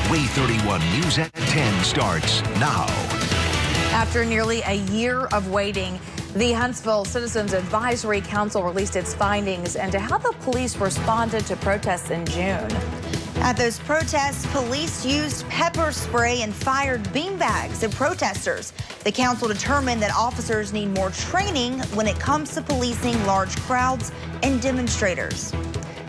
Wave 31 News at 10 starts now. After nearly a year of waiting, the Huntsville Citizens Advisory Council released its findings into how the police responded to protests in June. At those protests, police used pepper spray and fired beanbags at protesters. The council determined that officers need more training when it comes to policing large crowds and demonstrators.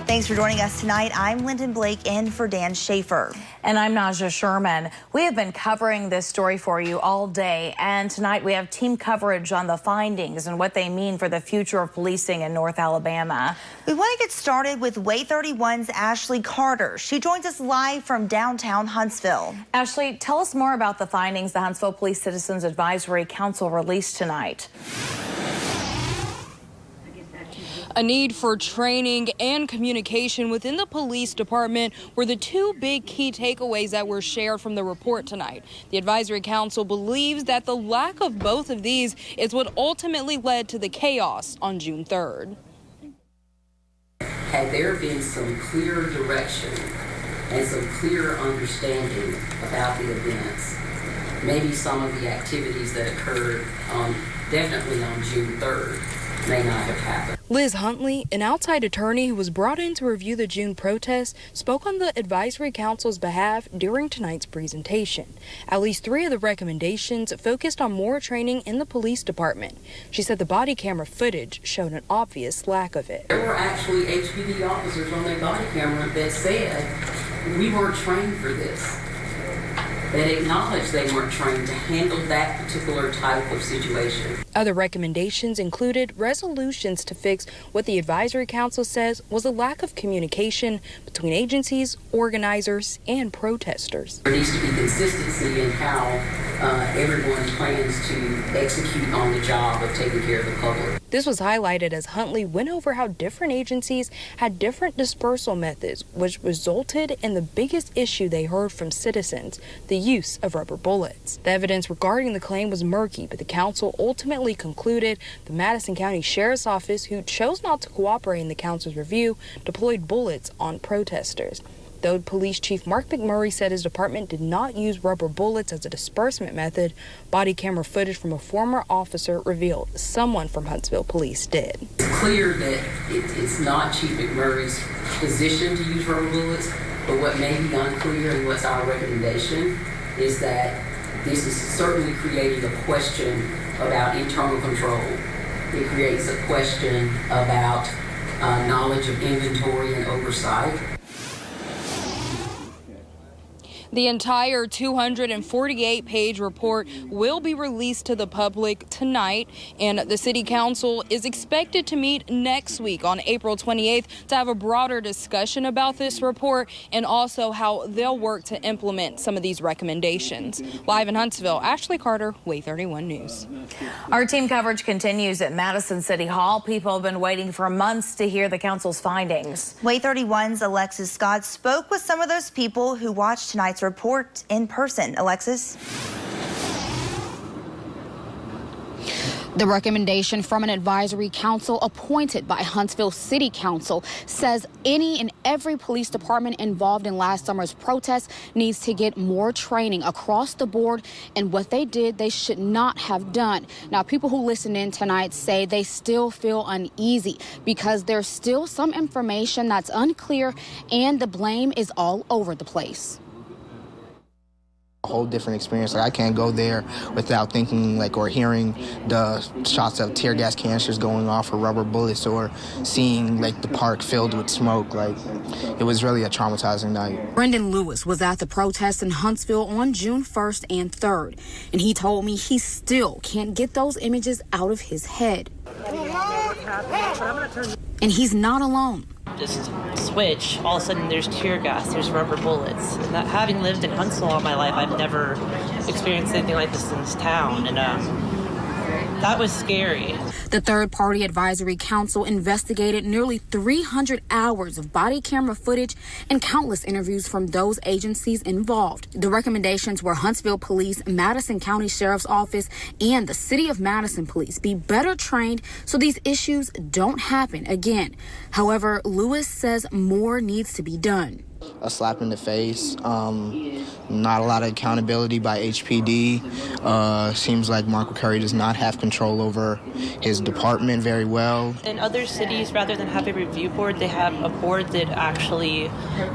Thanks for joining us tonight. I'm Lyndon Blake in for Dan Schaefer. And I'm Naja Sherman. We have been covering this story for you all day, and tonight we have team coverage on the findings and what they mean for the future of policing in North Alabama. We want to get started with Wave 31's Ashley Carter. She joins us live from downtown Huntsville. Ashley, tell us more about the findings the Huntsville Police Citizens Advisory Council released tonight. A need for training and communication within the police department were the two big key takeaways that were shared from the report tonight. The Advisory Council believes that the lack of both of these is what ultimately led to the chaos on June 3rd. Had there been some clear direction and some clear understanding about the events, maybe some of the activities that occurred definitely on June 3rd may not have happened. Liz Huntley, an outside attorney who was brought in to review the June protests, spoke on the Advisory Council's behalf during tonight's presentation. At least 3 of the recommendations focused on more training in the police department. She said the body camera footage showed an obvious lack of it. There were actually HPD officers on their body camera that said, we weren't trained for this. That acknowledged they weren't trained to handle that particular type of situation. Other recommendations included resolutions to fix what the Advisory Council says was a lack of communication between agencies, organizers, and protesters. There needs to be consistency in how everyone plans to execute on the job of taking care of the public. This was highlighted as Huntley went over how different agencies had different dispersal methods, which resulted in the biggest issue they heard from citizens, the use of rubber bullets. The evidence regarding the claim was murky, but the council ultimately concluded the Madison County Sheriff's Office, who chose not to cooperate in the council's review, deployed bullets on protesters. Though Police Chief Mark McMurray said his department did not use rubber bullets as a disbursement method, body camera footage from a former officer revealed someone from Huntsville Police did. It's clear that it's not Chief McMurray's position to use rubber bullets, but what may be unclear and what's our recommendation is that this is certainly creating a question about internal control. It creates a question about knowledge of inventory and oversight. The entire 248-page report will be released to the public tonight, and the City Council is expected to meet next week on April 28th to have a broader discussion about this report and also how they'll work to implement some of these recommendations. Live in Huntsville, Ashley Carter, Wave 31 News. Our team coverage continues at Madison City Hall. People have been waiting for months to hear the council's findings. Wave 31's Alexis Scott spoke with some of those people who watched tonight's report in person. Alexis? The recommendation from an advisory council appointed by Huntsville City Council says any and every police department involved in last summer's protests needs to get more training across the board, and what they did they should not have done. Now, people who listen in tonight say they still feel uneasy because there's still some information that's unclear and the blame is all over the place. A whole different experience. Like, I can't go there without thinking or hearing the shots of tear gas canisters going off or rubber bullets or seeing the park filled with smoke. It was really a traumatizing night. Brendan Lewis was at the protest in Huntsville on June 1st and 3rd, and he told me he still can't get those images out of his head. And he's not alone. Just switch, all of a sudden there's tear gas, there's rubber bullets. And that, having lived in Huntsville all my life, I've never experienced anything like this in this town, and that was scary. The third-party advisory council investigated nearly 300 hours of body camera footage and countless interviews from those agencies involved. The recommendations were Huntsville Police, Madison County Sheriff's Office, and the City of Madison Police be better trained so these issues don't happen again. However, Lewis says more needs to be done. A slap in the face. Not a lot of accountability by HPD. Seems like Mark Curry does not have control over his department very well. In other cities, rather than have a review board, they have a board that actually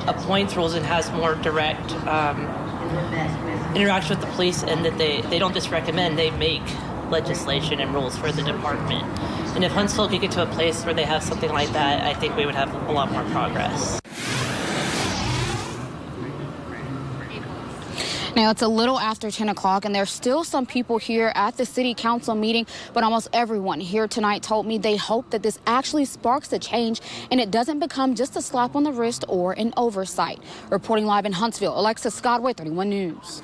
appoints rules and has more direct interaction with the police, and that they don't just recommend, they make legislation and rules for the department. And if Huntsville could get to a place where they have something like that, I think we would have a lot more progress. Now, it's a little after 10 o'clock, and there's still some people here at the city council meeting, but almost everyone here tonight told me they hope that this actually sparks a change and it doesn't become just a slap on the wrist or an oversight. Reporting live in Huntsville, Alexis Scott with 31 News.